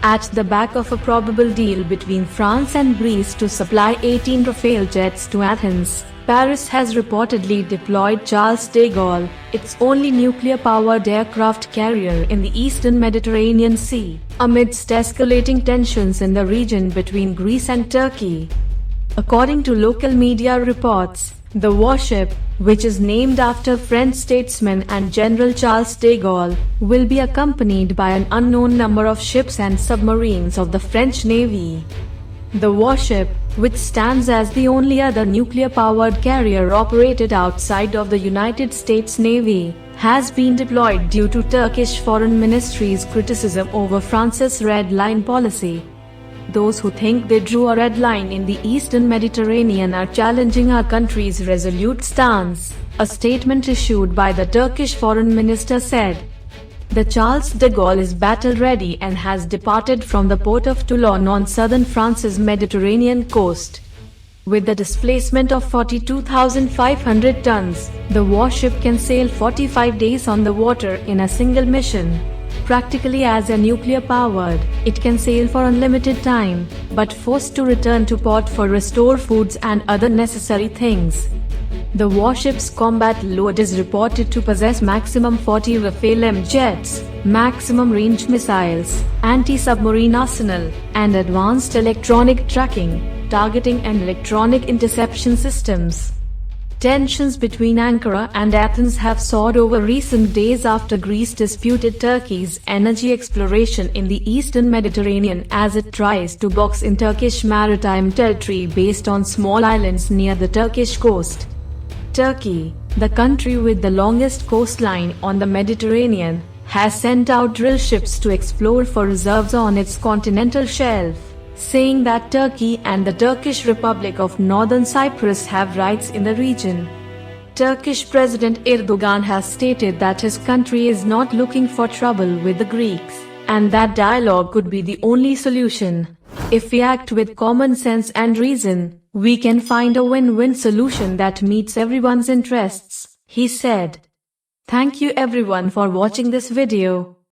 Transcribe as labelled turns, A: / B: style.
A: At the back of a probable deal between France and Greece to supply 18 Rafale jets to Athens, Paris has reportedly deployed Charles de Gaulle, its only nuclear-powered aircraft carrier in the eastern Mediterranean Sea, amidst escalating tensions in the region between Greece and Turkey. According to local media reports, the warship, which is named after French statesman and General Charles de Gaulle, will be accompanied by an unknown number of ships and submarines of the French Navy. The warship, which stands as the only other nuclear-powered carrier operated outside of the United States Navy, has been deployed due to Turkish Foreign Ministry's criticism over France's red line policy. Those who think they drew a red line in the eastern Mediterranean are challenging our country's resolute stance, a statement issued by the Turkish foreign minister said. The Charles de Gaulle is battle-ready and has departed from the port of Toulon on southern France's Mediterranean coast. With the displacement of 42,500 tons, the warship can sail 45 days on the water in a single mission. Practically as a nuclear-powered, it can sail for unlimited time, but forced to return to port for restore foods and other necessary things. The warship's combat load is reported to possess maximum 40 Rafale M jets, maximum range missiles, anti-submarine arsenal, and advanced electronic tracking, targeting and electronic interception systems. Tensions between Ankara and Athens have soared over recent days after Greece disputed Turkey's energy exploration in the eastern Mediterranean as it tries to box in Turkish maritime territory based on small islands near the Turkish coast. Turkey, the country with the longest coastline on the Mediterranean, has sent out drill ships to explore for reserves on its continental shelf, saying that Turkey and the Turkish Republic of Northern Cyprus have rights in the region. Turkish President Erdogan has stated that his country is not looking for trouble with the Greeks, and that dialogue could be the only solution. If we act with common sense and reason, we can find a win-win solution that meets everyone's interests, he said. Thank you everyone for watching this video.